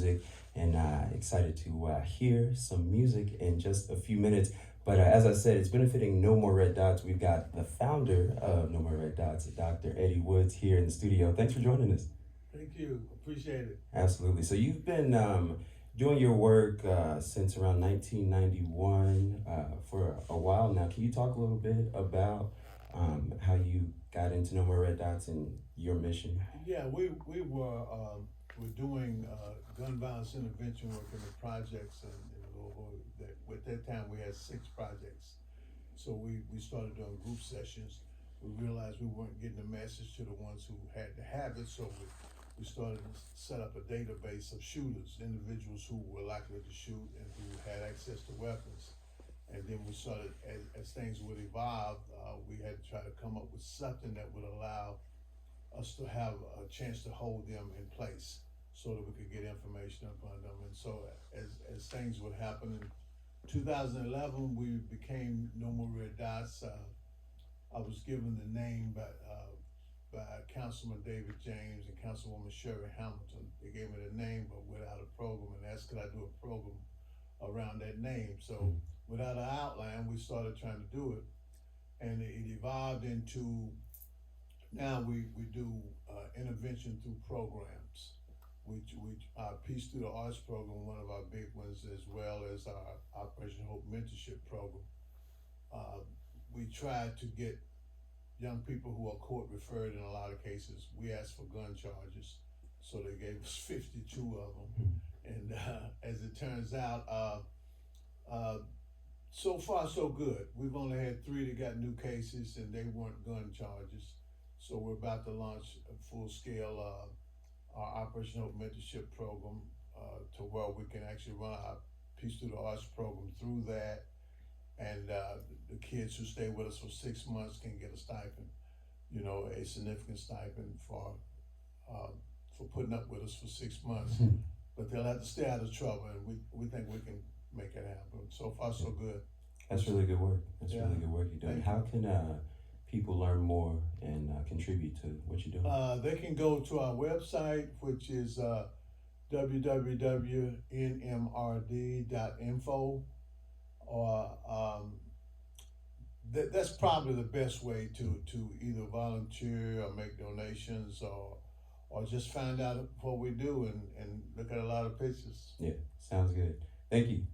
music, and excited to hear some music in just a few minutes. But as I said, it's benefiting No More Red Dots. We've got the founder of No More Red Dots, Dr. Eddie Woods, here in the studio. Thanks for joining us. Thank you. Appreciate it. Absolutely. So you've been doing your work since around 1991 for a while now. Can you talk a little bit about how you got into No More Red Dots and your mission? Yeah, we were doing gun violence intervention work in the projects in Louisville. At that time, we had 6 projects. So we started doing group sessions. We realized we weren't getting the message to the ones who had to have it, so we started to set up a database of shooters, individuals who were likely to shoot and who had access to weapons. And then we started, as things would evolve, we had to try to come up with something that would allow us to have a chance to hold them in place so that we could get information upon them. And so as things would happen, in 2011, we became No More Red Dots. I was given the name by Councilman David James and Councilwoman Sherry Hamilton. They gave me the name, but without a program, and asked could I do a program around that name. So without an outline, we started trying to do it, and it evolved into, now we do intervention through programs, which our Peace Through the Arts program, one of our big ones, as well as our Operation Hope mentorship program. We tried to get young people who are court referred in a lot of cases. We asked for gun charges, so they gave us 52 of them. And as it turns out, so far so good. We've only had 3 that got new cases, and they weren't gun charges. So we're about to launch a full scale our Operation Hope mentorship program to where we can actually run our Peace Through the Arts program through that. And the kids who stay with us for 6 months can get a stipend, a significant stipend for putting up with us for 6 months. But they'll have to stay out of trouble, and we think we can make it happen. So far, so good. That's really good work. That's really good work you're doing. How can people learn more and contribute to what you're doing? They can go to our website, which is www.nmrd.info. Or that's probably the best way to either volunteer or make donations or just find out what we do and look at a lot of pictures. Yeah, sounds good. Thank you.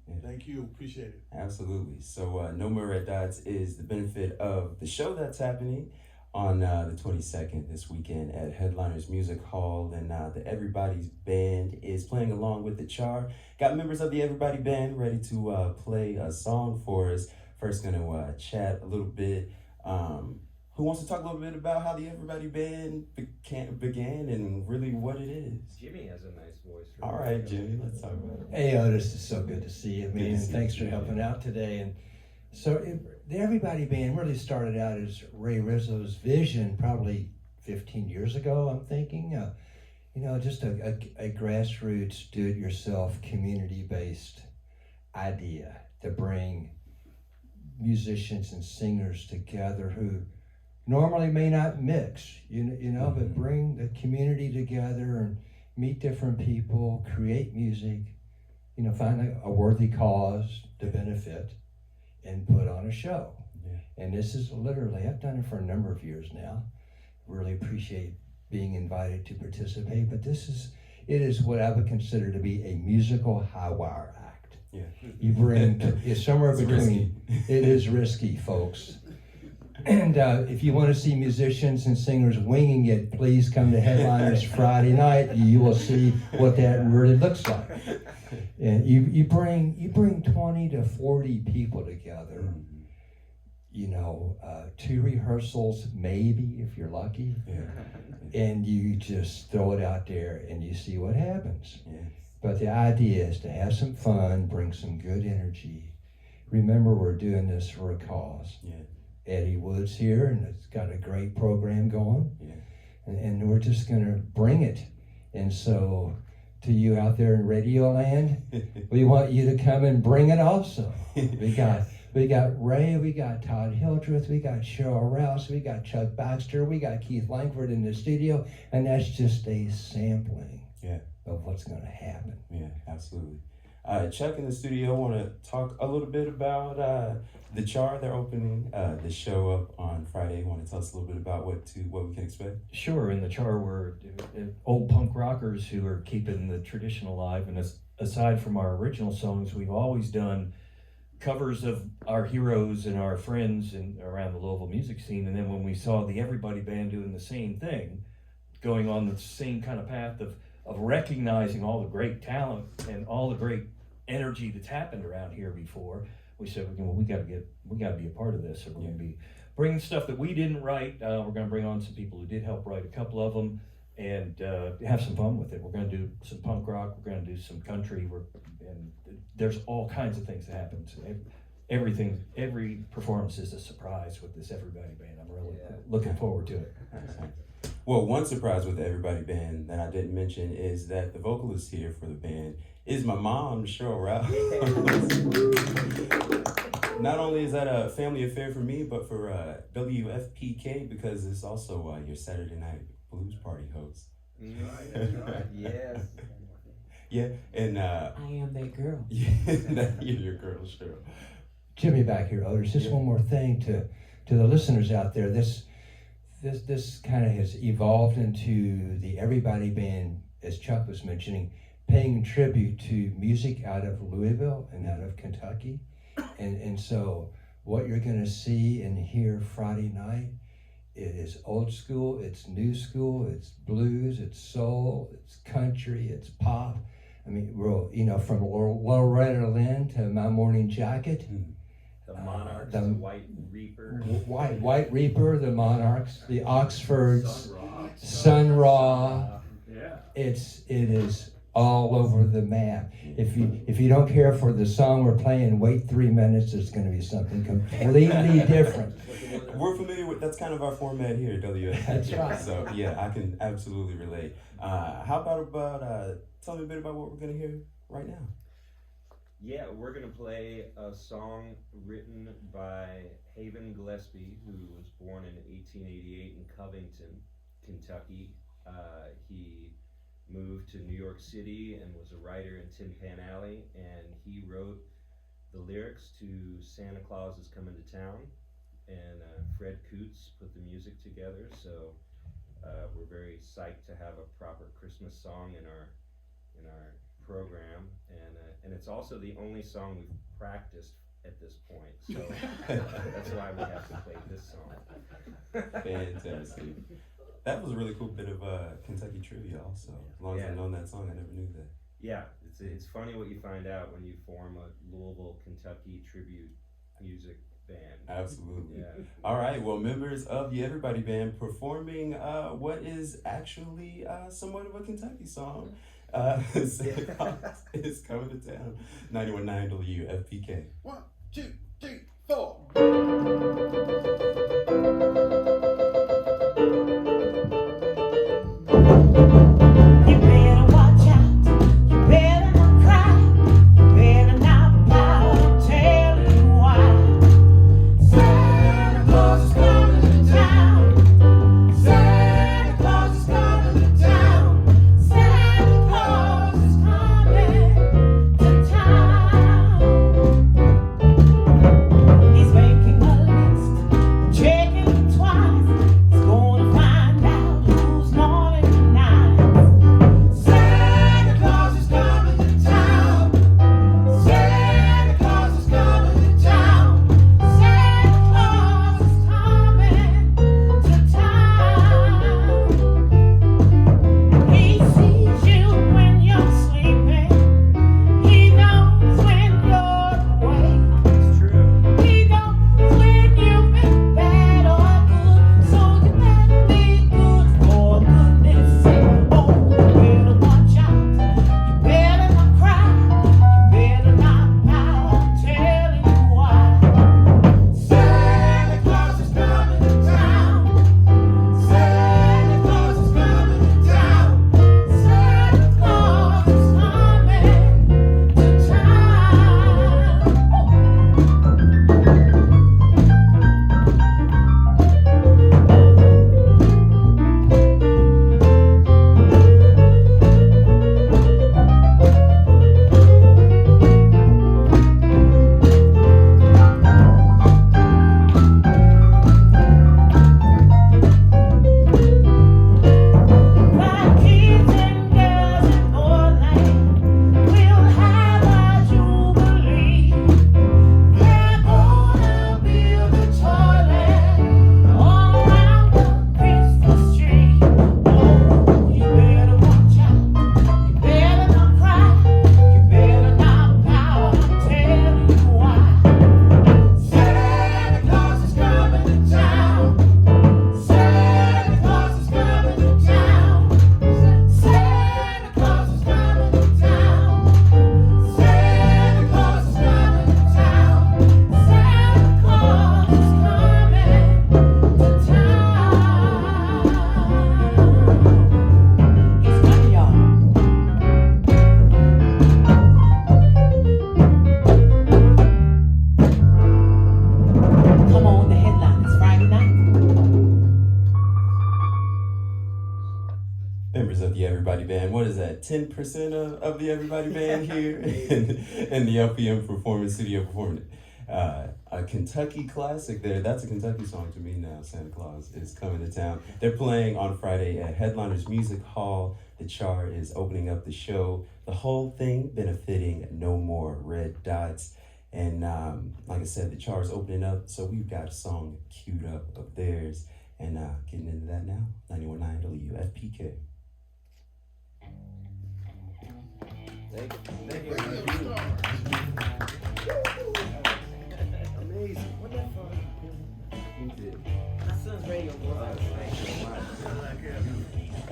Yeah. Thank you, appreciate it. Absolutely. So No More Red Dots is the benefit of the show that's happening on the 22nd this weekend at Headliners Music Hall, and the Everybody's Band is playing along with the Char. Got members of the Everybody Band ready to play a song for us. First gonna chat a little bit. Who wants to talk a little bit about how the Everybody Band began and really what it is? Jimmy has a nice voice. All right, Jimmy, let's talk about it. Hey, Otis, it's so good to see you, man, and thanks for helping out today. And so the Everybody Band really started out as Ray Rizzo's vision probably 15 years ago, I'm thinking. Just a grassroots, do-it-yourself, community-based idea to bring musicians and singers together who normally may not mix, but bring the community together and meet different people, create music, find a worthy cause to benefit and put on a show. Yeah. And this is literally, I've done it for a number of years now. Really appreciate being invited to participate, but it is what I would consider to be a musical high wire act. Yeah. You bring, it's somewhere between, it is risky, folks. And if you want to see musicians and singers winging it, please come to Headliners Friday night. You will see what that really looks like. And you bring 20 to 40 people together. 2 rehearsals, maybe if you're lucky. Yeah. And you just throw it out there and you see what happens. Yeah. But the idea is to have some fun, bring some good energy. Remember, we're doing this for a cause. Yeah. Eddie Woods here, and it's got a great program going. Yeah. And we're just going to bring it. And so to you out there in Radio Land, we want you to come and bring it also. We got Ray, we got Todd Hildreth, we got Cheryl Rouse, we got Chuck Baxter, we got Keith Langford in the studio, and that's just a sampling of what what's going to happen. Yeah, absolutely. Chuck in the studio, want to talk a little bit about the Char. They're opening the show up on Friday. Want to tell us a little bit about what we can expect? Sure. In the Char, we're old punk rockers who are keeping the tradition alive. And aside from our original songs, we've always done covers of our heroes and our friends and around the Louisville music scene. And then when we saw the Everybody Band doing the same thing, going on the same kind of path of recognizing all the great talent and all the great energy that's happened around here before, we said, well, we got to be a part of this. So we're going to be bringing stuff that we didn't write. We're going to bring on some people who did help write a couple of them and have some fun with it. We're going to do some punk rock. We're going to do some country. And there's all kinds of things that happen. So every performance is a surprise with this Everybody Band. I'm really looking forward to it. Well, one surprise with the Everybody Band that I didn't mention is that the vocalist here for the band is my mom, Cheryl Rouse. Not only is that a family affair for me, but for WFPK, because it's also your Saturday night blues party host. That's right. Yes. Yeah, and I am that girl. Yeah, you're your girl, Cheryl. Jimmy back here, others. Just one more thing to the listeners out there. This kind of has evolved into the Everybody Band, as Chuck was mentioning, paying tribute to music out of Louisville and out of Kentucky. And so what you're going to see and hear Friday night, it is old school, it's new school, it's blues, it's soul, it's country, it's pop. I mean, we're, from Loretta Lynn to My Morning Jacket. The Monarchs, the White Reaper. White Reaper, the Monarchs, the Oxfords, Sun Ra. Yeah. It is all over the map. If you don't care for the song we're playing, wait 3 minutes. There's going to be something completely different. We're familiar with that's kind of our format here at WFPK. That's right. So yeah, I can absolutely relate. How about tell me a bit about what we're going to hear right now? Yeah, we're going to play a song written by Haven Gillespie, who was born in 1888 in Covington, Kentucky. He moved to New York City and was a writer in Tin Pan Alley, and he wrote the lyrics to Santa Claus is Coming to Town, and Fred Coots put the music together, so we're very psyched to have a proper Christmas song in our program, and it's also the only song we've practiced at this point, so that's why we have to play this song. Fantastic. That was a really cool bit of Kentucky trivia also. As long as I've known that song, I never knew that. Yeah, it's funny what you find out when you form a Louisville, Kentucky tribute music band. Absolutely. Yeah. All right, well, members of the Everybody Band performing what is actually somewhat of a Kentucky song. Santa Claus is Coming to Town. 91.9 WFPK. 1, 2, 3, 4. You better watch out. You better not cry. You better not pout. I'll tell you why. Santa Claus is coming to town. Santa Claus is coming to town. Santa Claus is coming to town. He's making a list, checking it twice. the Everybody Band. What is that? 10% of the Everybody Band here in the LPM Performance Studio performing a Kentucky classic there. That's a Kentucky song to me now. Santa Claus is coming to town. They're playing on Friday at Headliners Music Hall. The Char is opening up the show. The whole thing benefiting No More Red Dots. And like I said, the Char is opening up, so we've got a song queued up of theirs. And getting into that now. 91.9 WFPK. Thank you. Amazing. What that for? You did. My son's radio goes out